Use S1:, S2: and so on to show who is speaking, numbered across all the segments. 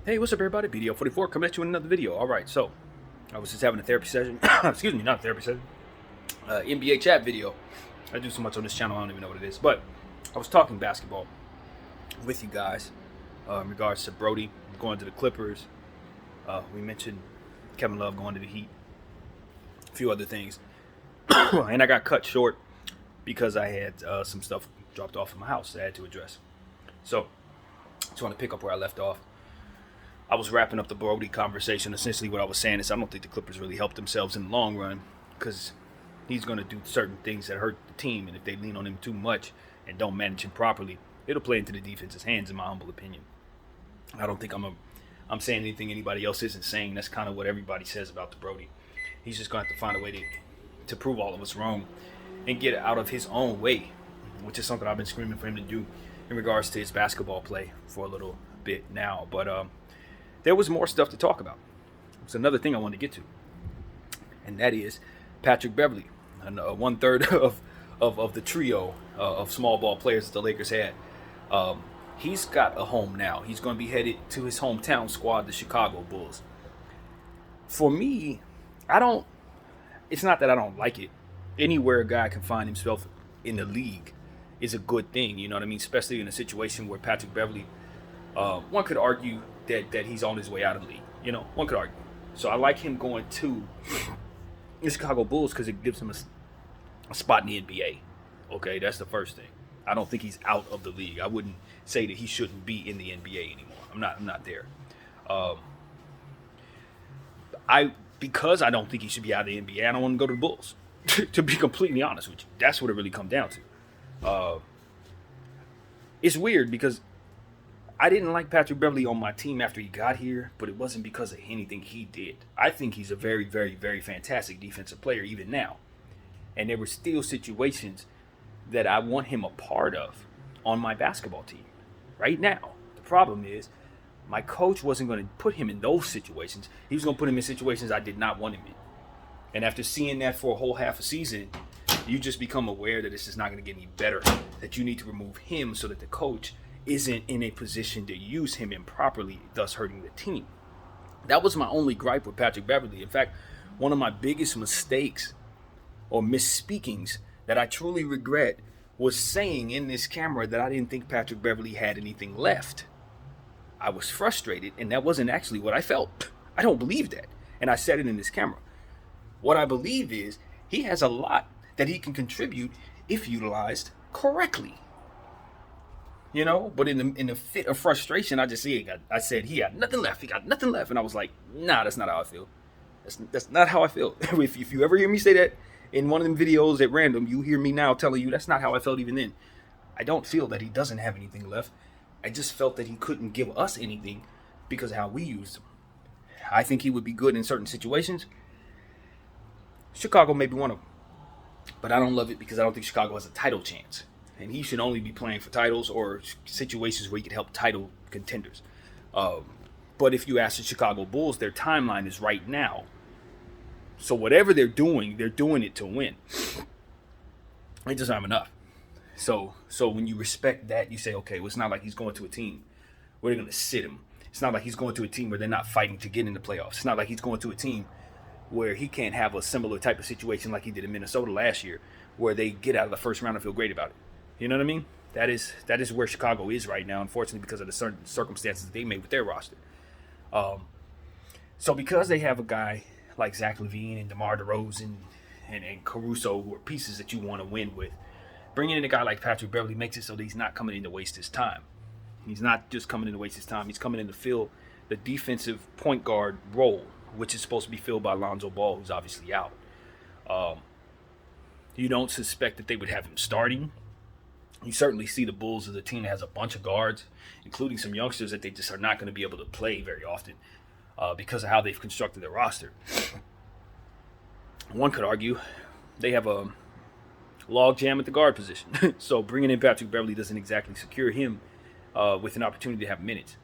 S1: Hey, what's up, everybody? BDO44 coming at you in another video. All right, so I was just having a therapy session. Excuse me, not a therapy session. NBA chat video. I do so much on this channel, I don't even know what it is. But I was talking basketball with you guys in regards to Brody going to the Clippers. We mentioned Kevin Love going to the Heat, a few other things. And I got cut short because I had some stuff dropped off in my house that I had to address. So I just want to pick up where I left off. I was wrapping up the Brody conversation. Essentially, what I was saying is I don't think the Clippers really help themselves in the long run because he's going to do certain things that hurt the team. And if they lean on him too much and don't manage him properly, it'll play into the defense's hands, in my humble opinion. I don't think I'm saying anything anybody else isn't saying. That's kind of what everybody says about the Brody. He's just going to have to find a way to prove all of us wrong and get out of his own way, which is something I've been screaming for him to do in regards to his basketball play for a little bit now. But there was more stuff to talk about. It's another thing I wanted to get to, and that is Patrick Beverley, and 1/3 of the trio of small ball players that the Lakers had. He's got a home now. He's going to be headed to his hometown squad, the Chicago Bulls. For me, it's not that I don't like it. Anywhere a guy can find himself in the league is a good thing, you know what I mean? Especially in a situation where Patrick Beverley, one could argue that he's on his way out of the league. You know, one could argue. So I like him going to the Chicago Bulls because it gives him a spot in the NBA. Okay, that's the first thing. I don't think he's out of the league. I wouldn't say that he shouldn't be in the NBA anymore. I'm not there. Because I don't think he should be out of the NBA, I don't want to go to the Bulls. To be completely honest with you, that's what it really comes down to. It's weird because I didn't like Patrick Beverley on my team after he got here, but it wasn't because of anything he did. I think he's a very, very, very fantastic defensive player even now. And there were still situations that I want him a part of on my basketball team right now. The problem is my coach wasn't going to put him in those situations. He was going to put him in situations I did not want him in. And after seeing that for a whole half a season, you just become aware that this is not going to get any better, that you need to remove him so that the coach isn't in a position to use him improperly, thus hurting the team. That was my only gripe with Patrick Beverley. In fact, one of my biggest mistakes or misspeakings that I truly regret was saying in this camera that I didn't think Patrick Beverley had anything left. I was frustrated, and that wasn't actually what I felt. I don't believe that. And I said it in this camera. What I believe is he has a lot that he can contribute if utilized correctly. You know, but in the fit of frustration, I said he got nothing left. He got nothing left, and I was like, nah, that's not how I feel. That's not how I feel. If you ever hear me say that in one of them videos at random, you hear me now telling you that's not how I felt even then. I don't feel that he doesn't have anything left. I just felt that he couldn't give us anything because of how we used him. I think he would be good in certain situations. Chicago may be one of them, but I don't love it because I don't think Chicago has a title chance. And he should only be playing for titles or situations where he could help title contenders. But if you ask the Chicago Bulls, their timeline is right now. So whatever they're doing it to win. It doesn't have enough. So when you respect that, you say, okay, well, it's not like he's going to a team where they're going to sit him. It's not like he's going to a team where they're not fighting to get in the playoffs. It's not like he's going to a team where he can't have a similar type of situation like he did in Minnesota last year, where they get out of the first round and feel great about it. You know what I mean? That is where Chicago is right now, unfortunately, because of the certain circumstances they made with their roster. So because they have a guy like Zach LaVine and DeMar DeRozan and Caruso, who are pieces that you want to win with, bringing in a guy like Patrick Beverley makes it so that he's not coming in to waste his time. He's not just coming in to waste his time. He's coming in to fill the defensive point guard role, which is supposed to be filled by Lonzo Ball, who's obviously out. You don't suspect that they would have him starting. You certainly see the Bulls as a team that has a bunch of guards, including some youngsters that they just are not going to be able to play very often because of how they've constructed their roster. One could argue they have a log jam at the guard position. So bringing in Patrick Beverley doesn't exactly secure him with an opportunity to have minutes.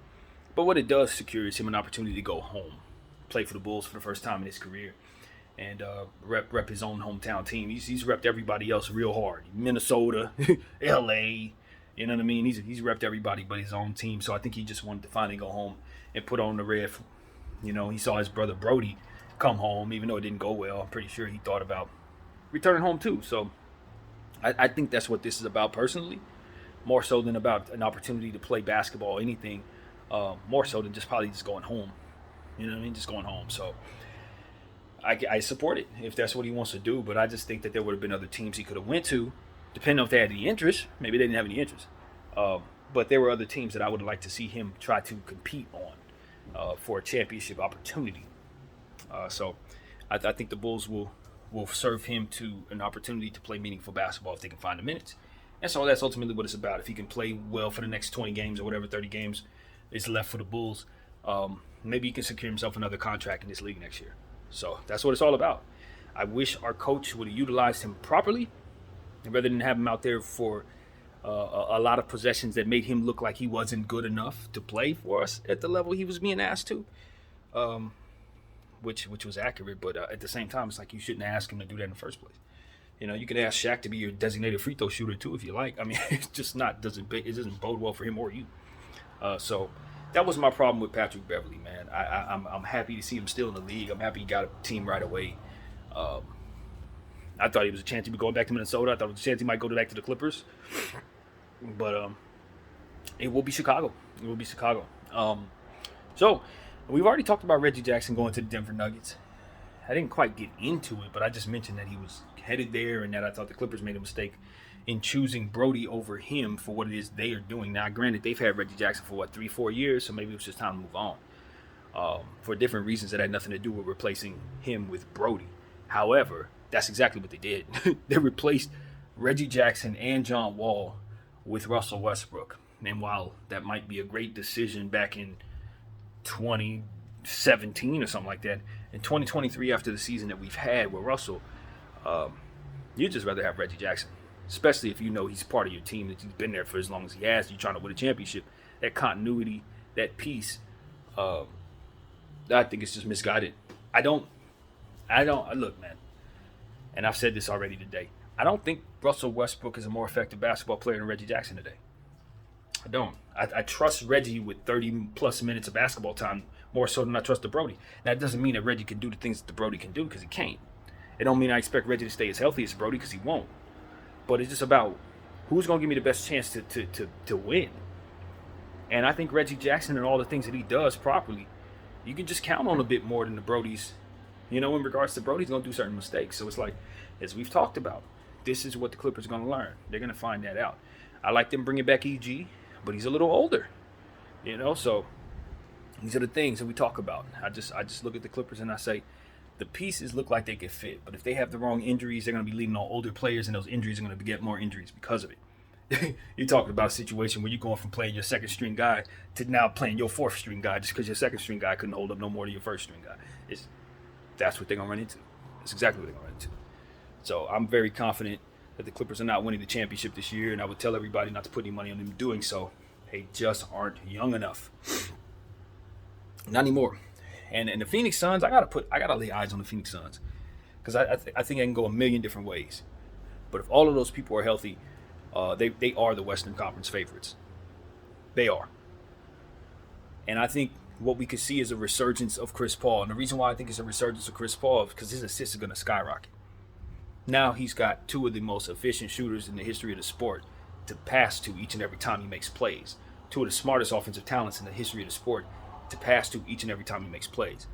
S1: But what it does secure is him an opportunity to go home, play for the Bulls for the first time in his career, and rep his own hometown team. He's repped everybody else real hard. Minnesota, LA, You know what I mean? He's repped everybody but his own team. So I think he just wanted to finally go home and put on the red. You know, he saw his brother Brody come home, even though it didn't go well. I'm pretty sure he thought about returning home too. So I think that's what this is about personally, more so than about an opportunity to play basketball or anything. More so than just probably just going home. You know what I mean? Just going home. So I support it if that's what he wants to do. But I just think that there would have been other teams he could have went to, depending on if they had any interest. Maybe they didn't have any interest. But there were other teams that I would like to see him try to compete on for a championship opportunity. So I think the Bulls will serve him to an opportunity to play meaningful basketball if they can find the minutes. And so that's ultimately what it's about. If he can play well for the next 20 games or whatever 30 games is left for the Bulls, maybe he can secure himself another contract in this league next year. So that's what it's all about. I wish our coach would have utilized him properly, rather than have him out there for a lot of possessions that made him look like he wasn't good enough to play for us at the level he was being asked to, which was accurate. But at the same time, it's like you shouldn't ask him to do that in the first place. You know, you could ask Shaq to be your designated free throw shooter too if you like. I mean, it's just not doesn't bode well for him or you. So that was my problem with Patrick Beverley, man. I'm happy to see him still in the league. I'm happy he got a team right away. I thought he was a chance he'd be going back to Minnesota. I thought it was a chance he might go back to the Clippers. But it will be Chicago. It will be Chicago. So we've already talked about Reggie Jackson going to the Denver Nuggets. I didn't quite get into it, but I just mentioned that he was headed there and that I thought the Clippers made a mistake in choosing Brody over him for what it is they are doing. Now, granted, they've had Reggie Jackson for, 3-4 years, so maybe it was just time to move on for different reasons that had nothing to do with replacing him with Brody. However, that's exactly what they did. They replaced Reggie Jackson and John Wall with Russell Westbrook. And while that might be a great decision back in 2017 or something like that, in 2023, after the season that we've had with Russell, you'd just rather have Reggie Jackson, especially if you know he's part of your team, that he's been there for as long as he has. You're trying to win a championship. That continuity, that piece, I think it's just misguided. I don't look, man, and I've said this already today. I don't think Russell Westbrook is a more effective basketball player than Reggie Jackson today. I don't. I trust Reggie with 30-plus minutes of basketball time more so than I trust the Brody. Now, it doesn't mean that Reggie can do the things that the Brody can do, because he can't. It don't mean I expect Reggie to stay as healthy as Brody, because he won't. But it's just about who's going to give me the best chance to win. And I think Reggie Jackson and all the things that he does properly, you can just count on a bit more than the Brodies. You know, in regards to Brody's going to do certain mistakes. So it's like, as we've talked about, this is what the Clippers are going to learn. They're going to find that out. I like them bringing back EG, but he's a little older. You know, so these are the things that we talk about. I just look at the Clippers and I say, the pieces look like they could fit. But if they have the wrong injuries, they're going to be leaning on older players, and those injuries are going to beget more injuries because of it. You're talking about a situation where you're going from playing your second-string guy to now playing your fourth-string guy just because your second-string guy couldn't hold up no more than your first-string guy. That's what they're going to run into. That's exactly what they're going to run into. So I'm very confident that the Clippers are not winning the championship this year, and I would tell everybody not to put any money on them doing so. They just aren't young enough. Not anymore. And the Phoenix Suns, I gotta lay eyes on the Phoenix Suns, because I think I can go a million different ways. But if all of those people are healthy, they are the Western Conference favorites. They are. And I think what we could see is a resurgence of Chris Paul. And the reason why I think it's a resurgence of Chris Paul is because his assists are going to skyrocket. Now he's got two of the most efficient shooters in the history of the sport to pass to each and every time he makes plays. Two of the smartest offensive talents in the history of the sport to pass to each and every time he makes plays.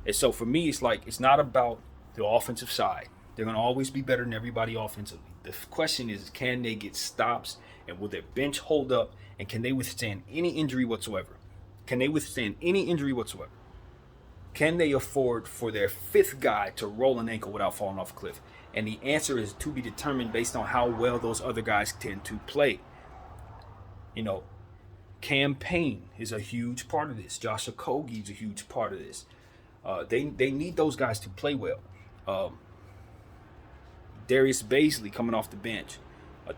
S1: And so for me, it's like, it's not about the offensive side. They're going to always be better than everybody offensively. The question is, can they get stops, and will their bench hold up, and can they withstand any injury whatsoever? Can they withstand any injury whatsoever? Can they afford for their fifth guy to roll an ankle without falling off a cliff? And the answer is to be determined based on how well those other guys tend to play. You know, Cam Payne is a huge part of this. Josh Okogie is a huge part of this. They need those guys to play well. Darius Baisley coming off the bench.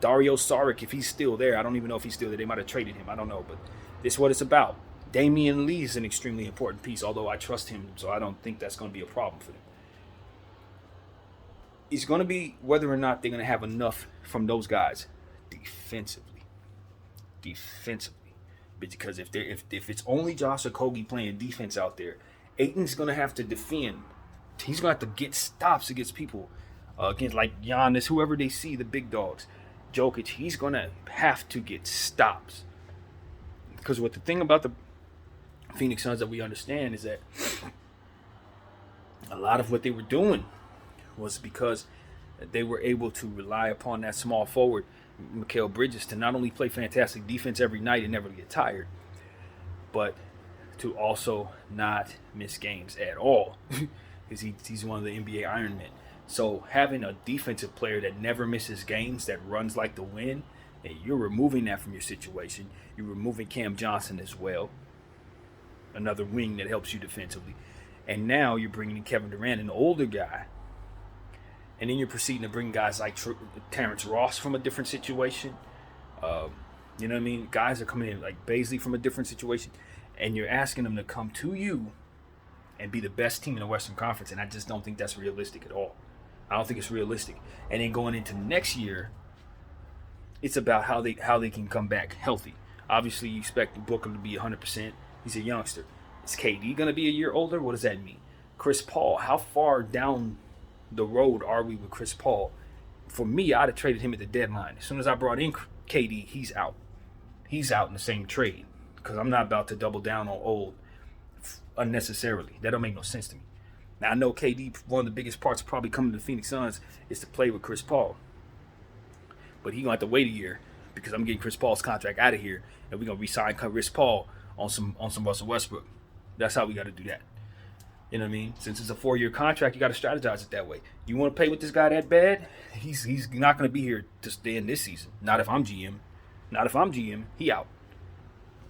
S1: Dario Saric, if he's still there. I don't even know if he's still there. They might have traded him. I don't know. But this is what it's about. Damian Lee is an extremely important piece, although I trust him, so I don't think that's going to be a problem for them. It's going to be whether or not they're going to have enough from those guys defensively. defensively. Because if it's only Josh Okogie playing defense out there, Ayton's gonna have to defend. He's gonna have to get stops against people, against like Giannis, whoever they see, the big dogs, Jokic. He's gonna have to get stops. Because what the thing about the Phoenix Suns that we understand is that a lot of what they were doing was because they were able to rely upon that small forward, Mikal Bridges, to not only play fantastic defense every night and never get tired, but to also not miss games at all, because he's one of the NBA Iron Men. So having a defensive player that never misses games, that runs like the wind, you're removing that from your situation. You're removing Cam Johnson as well, another wing that helps you defensively. And now you're bringing in Kevin Durant, an older guy. And then you're proceeding to bring guys like Terrence Ross from a different situation. You know what I mean? Guys are coming in like Bazley from a different situation. And you're asking them to come to you and be the best team in the Western Conference. And I just don't think that's realistic at all. I don't think it's realistic. And then going into next year, it's about how they can come back healthy. Obviously, you expect Booker to be 100%. He's a youngster. Is KD going to be a year older? What does that mean? Chris Paul, how far down the road are we with Chris Paul? For me, I'd have traded him at the deadline. As soon as I brought in KD, he's out. He's out in the same trade, because I'm not about to double down on old unnecessarily. That don't make no sense to me. Now, I know KD, one of the biggest parts of probably coming to the Phoenix Suns is to play with Chris Paul. But he's going to have to wait a year, because I'm getting Chris Paul's contract out of here, and we're going to re-sign Chris Paul on some Russell Westbrook. That's how we got to do that. You know what I mean? Since it's a 4-year contract, you got to strategize it that way. You want to play with this guy that bad? He's not going to be here to stay in this season. Not if I'm GM. Not if I'm GM. He out.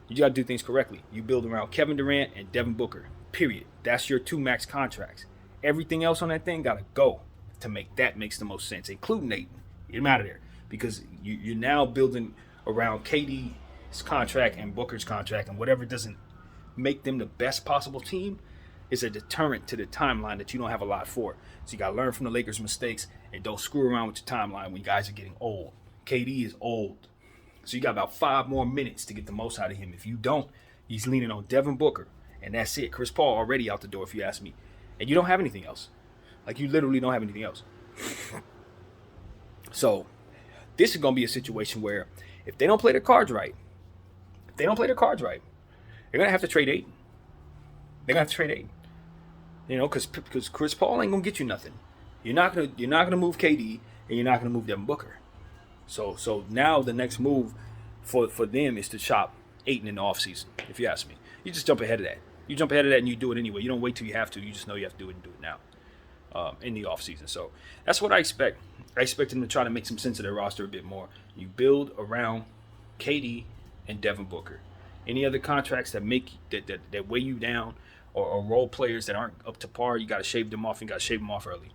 S1: You got to do things correctly. You build around Kevin Durant and Devin Booker. Period. That's your 2 max contracts. Everything else on that thing got to go to make that makes the most sense, including Ayton. Get him out of there, because you're now building around KD's contract and Booker's contract, and whatever doesn't make them the best possible team is a deterrent to the timeline that you don't have a lot for. So you got to learn from the Lakers' mistakes and don't screw around with your timeline when you guys are getting old. KD is old. So you got about 5 more minutes to get the most out of him. If you don't, he's leaning on Devin Booker, and that's it. Chris Paul already out the door, if you ask me. And you don't have anything else. Like, you literally don't have anything else. So this is going to be a situation where if they don't play their cards right, they're going to have to trade Ayton. They're going to have to trade Ayton. You know, because Chris Paul ain't going to get you nothing. You're not gonna move KD, and you're not going to move Devin Booker. So now the next move for them is to shop Ayton in the offseason, if you ask me. You just jump ahead of that. You jump ahead of that and you do it anyway. You don't wait till you have to. You just know you have to do it and do it now in the offseason. So that's what I expect. I expect them to try to make some sense of their roster a bit more. You build around KD and Devin Booker. Any other contracts that make that weigh you down, or role players that aren't up to par, you got to shave them off, and got to shave them off early.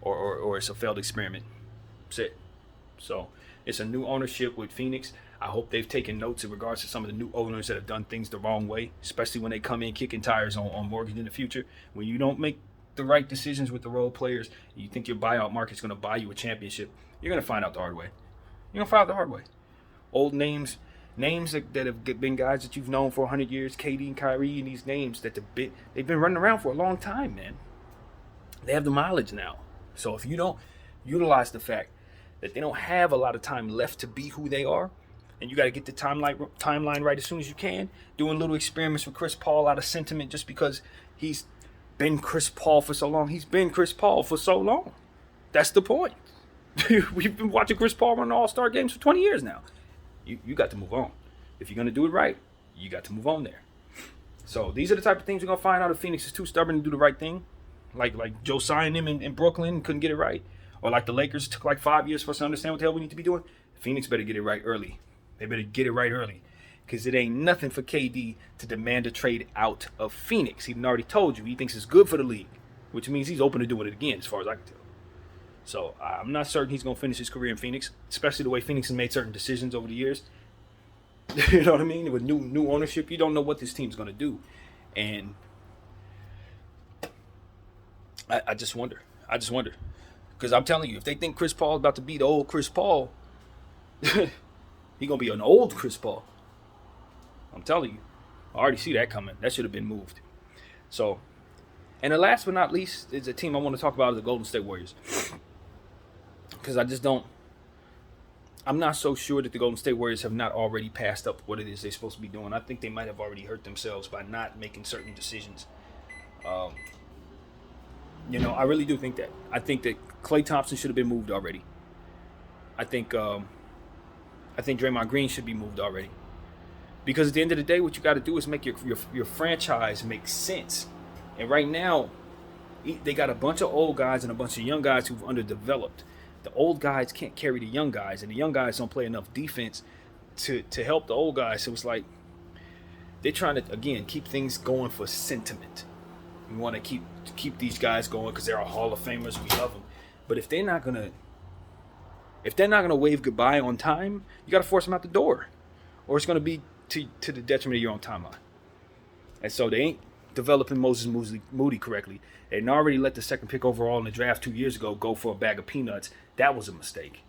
S1: Or it's a failed experiment. That's it. So it's a new ownership with Phoenix. I hope they've taken notes in regards to some of the new owners that have done things the wrong way, especially when they come in kicking tires on Morgan in the future. When you don't make the right decisions with the role players, you think your buyout market's going to buy you a championship, you're going to find out the hard way. You're going to find out the hard way. Old names that have been guys that you've known for 100 years, KD and Kyrie, and these names that they've been running around for a long time, man. They have the mileage now. So if you don't utilize the fact that they don't have a lot of time left to be who they are, and you got to get the timeline right as soon as you can, doing little experiments with Chris Paul out of sentiment just because he's been Chris Paul for so long. He's been Chris Paul for so long. That's the point. We've been watching Chris Paul run All-Star games for 20 years now. You got to move on. If you're going to do it right, you got to move on there. So these are the type of things we're going to find out if Phoenix is too stubborn to do the right thing. Like Josiah and them in Brooklyn and couldn't get it right. Or like the Lakers, took like 5 years for us to understand what the hell we need to be doing. Phoenix better get it right early. They better get it right early. Because it ain't nothing for KD to demand a trade out of Phoenix. He already told you he thinks it's good for the league. Which means he's open to doing it again, as far as I can tell. So I'm not certain he's going to finish his career in Phoenix. Especially the way Phoenix has made certain decisions over the years. You know what I mean? With new ownership, you don't know what this team's going to do. And I just wonder. Because I'm telling you, if they think Chris Paul is about to be the old Chris Paul, He gonna be an old Chris Paul. I'm telling you. I already see that coming. That should have been moved. So, and the last but not least is a team I want to talk about, is the Golden State Warriors. Because I'm not so sure that the Golden State Warriors have not already passed up what it is they're supposed to be doing. I think they might have already hurt themselves by not making certain decisions. I really do think that. I think that Klay Thompson should have been moved already. I think Draymond Green should be moved already. Because at the end of the day, what you got to do is make your franchise make sense. And right now, they got a bunch of old guys and a bunch of young guys who've underdeveloped. The old guys can't carry the young guys, and the young guys don't play enough defense to help the old guys. So it's like they're trying to, again, keep things going for sentiment. We want to keep these guys going because they're our Hall of Famers. We love them. But if they're not gonna wave goodbye on time, you got to force them out the door, or it's gonna be to the detriment of your own timeline. And so they ain't developing Moses Moody correctly. They already let the second pick overall in the draft 2 years ago go for a bag of peanuts. That was a mistake.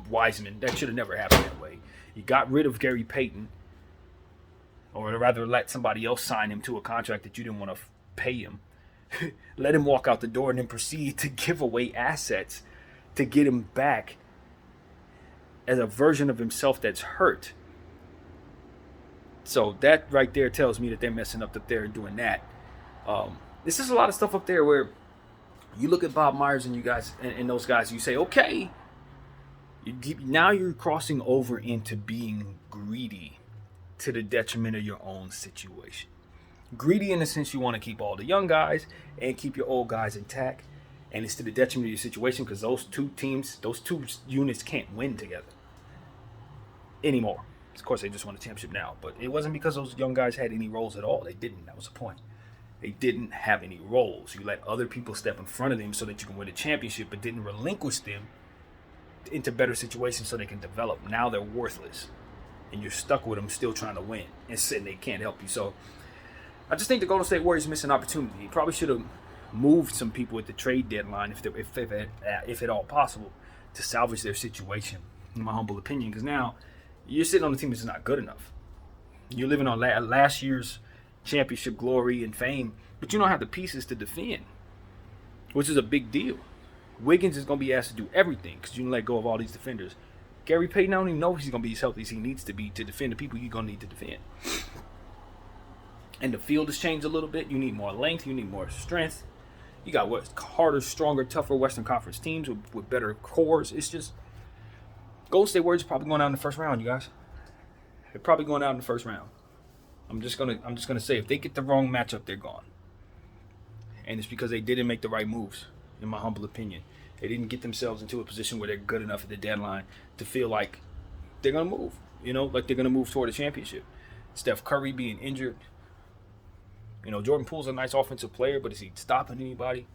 S1: Wiseman, that should have never happened that way. You got rid of Gary Payton, or rather let somebody else sign him to a contract that you didn't want to pay him. Let him walk out the door and then proceed to give away assets to get him back as a version of himself that's hurt. So that right there tells me that they're messing up there and doing that. This is a lot of stuff up there where you look at Bob Myers and you guys and those guys, you say, okay, now you're crossing over into being greedy to the detriment of your own situation. Greedy in the sense you want to keep all the young guys and keep your old guys intact, and it's to the detriment of your situation because those two units can't win together anymore. Of course, they just won the championship now, but it wasn't because those young guys had any roles at all. They didn't. That was the point. They didn't have any roles. You let other people step in front of them so that you can win a championship, but didn't relinquish them into better situations so they can develop. Now they're worthless, and you're stuck with them still trying to win, and they can't help you. So I just think the Golden State Warriors missed an opportunity. He probably should have moved some people at the trade deadline, if at all possible, to salvage their situation, in my humble opinion, because now you're sitting on a team that's not good enough. You're living on last year's championship glory and fame, but you don't have the pieces to defend, which is a big deal. Wiggins is going to be asked to do everything because you can let go of all these defenders. Gary Payton, I don't even know if he's going to be as healthy as he needs to be to defend the people you're going to need to defend. And the field has changed a little bit. You need more length. You need more strength. You got harder, stronger, tougher Western Conference teams with better cores. It's just Golden State Warriors are probably going out in the first round, you guys. They're probably going out in the first round. I'm just gonna say if they get the wrong matchup, they're gone. And it's because they didn't make the right moves, in my humble opinion. They didn't get themselves into a position where they're good enough at the deadline to feel like they're gonna move. Like they're gonna move toward a championship. Steph Curry being injured. Jordan Poole's a nice offensive player, but is he stopping anybody?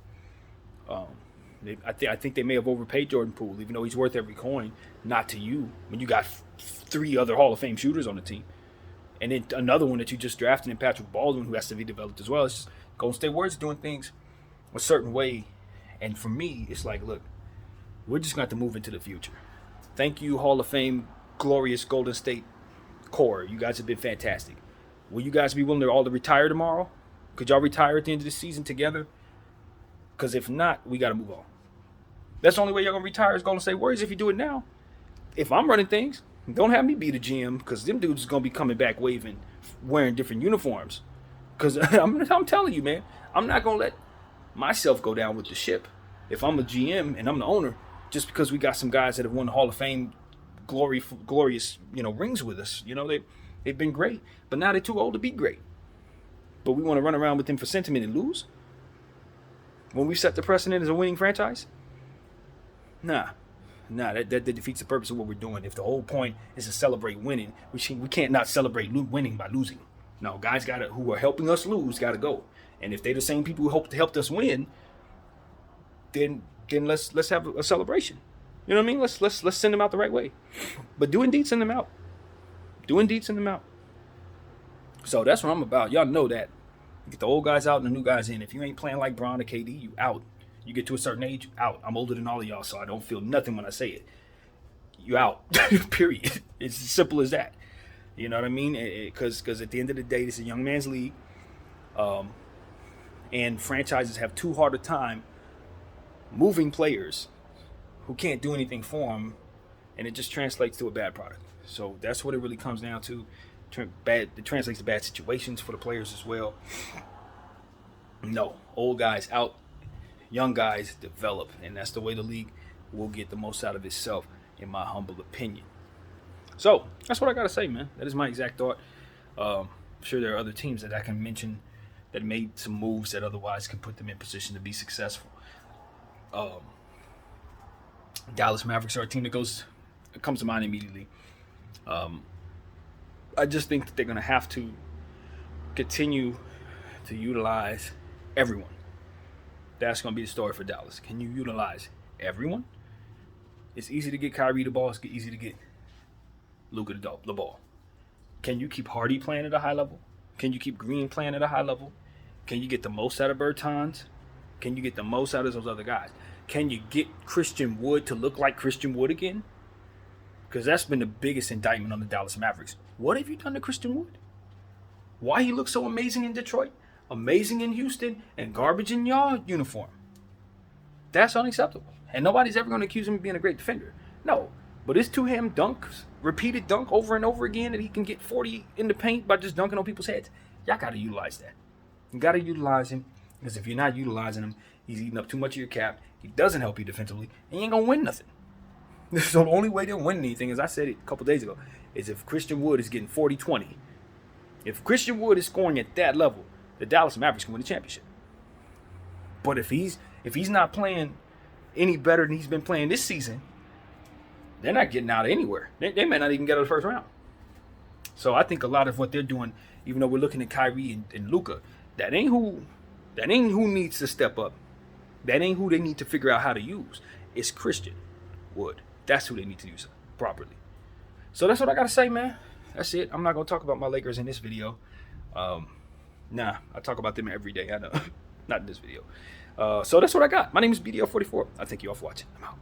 S1: I think they may have overpaid Jordan Poole, even though he's worth every coin. Not to you, when you got 3 other Hall of Fame shooters on the team. And then another one that you just drafted in Patrick Baldwin, who has to be developed as well. It's just Golden State Warriors doing things a certain way. And for me, it's like, look, we're just going to have to move into the future. Thank you, Hall of Fame, glorious Golden State core. You guys have been fantastic. Will you guys be willing to all to retire tomorrow? Could y'all retire at the end of the season together? Because if not, we got to move on. That's the only way you're going to retire as Golden State Warriors if you do it now. If I'm running things, don't have me be the GM because them dudes is going to be coming back waving, wearing different uniforms. Because I'm telling you, man, I'm not going to let myself go down with the ship if I'm a GM and I'm the owner just because we got some guys that have won the Hall of Fame glorious rings with us. They've been great, but now they're too old to be great. But we want to run around with them for sentiment and lose? When we set the precedent as a winning franchise? Nah, that defeats the purpose of what we're doing. If the whole point is to celebrate winning, we can't not celebrate winning by losing. No, guys who are helping us lose gotta go. And if they're the same people who helped us win, then let's have a celebration. You know what I mean? Let's send them out the right way. But do indeed send them out. So that's what I'm about. Y'all know that. You get the old guys out and the new guys in. If you ain't playing like Bron or KD, you out. You get to a certain age, out. I'm older than all of y'all, so I don't feel nothing when I say it. you out. Period. It's as simple as that. You know what I mean? Because at the end of the day, this is a young man's league, and franchises have too hard a time moving players who can't do anything for them, and it just translates to a bad product. So that's what it really comes down to. It translates to bad situations for the players as well. No, old guys out, young guys develop, and that's the way the league will get the most out of itself, in my humble opinion. So that's what I gotta say, man. That is my exact thought. I'm sure there are other teams that I can mention that made some moves that otherwise could put them in position to be successful. Dallas Mavericks are a team that comes to mind immediately. I just think that they're gonna have to continue to utilize everyone. That's gonna be the story for Dallas. Can you utilize everyone? It's easy to get Kyrie the ball. It's easy to get Luka the ball. Can you keep Hardy playing at a high level? Can you keep Green playing at a high level? Can you get the most out of Bertans? Can you get the most out of those other guys? Can you get Christian Wood to look like Christian Wood again? Because that's been the biggest indictment on the Dallas Mavericks. What have you done to Christian Wood? Why he looks so amazing in Detroit, amazing in Houston, and garbage in your uniform? That's unacceptable. And nobody's ever going to accuse him of being a great defender. No. But it's two-hand dunks, repeated dunk over and over again, that he can get 40 in the paint by just dunking on people's heads. Y'all got to utilize that. You got to utilize him, because if you're not utilizing him, he's eating up too much of your cap. He doesn't help you defensively, and you ain't going to win nothing. So the only way they'll win anything, as I said it a couple days ago, is if Christian Wood is getting 40-20. If Christian Wood is scoring at that level, the Dallas Mavericks can win the championship. But if he's not playing any better than he's been playing this season, they're not getting out of anywhere. They may not even get out of the first round. So I think a lot of what they're doing, even though we're looking at Kyrie and Luka, that ain't who needs to step up. That ain't who they need to figure out how to use. It's Christian Wood. That's who they need to use properly. So that's what I got to say, man. That's it. I'm not going to talk about my Lakers in this video. I talk about them every day. I know. Not in this video. So that's what I got. My name is BDL44. I thank you all for watching. I'm out.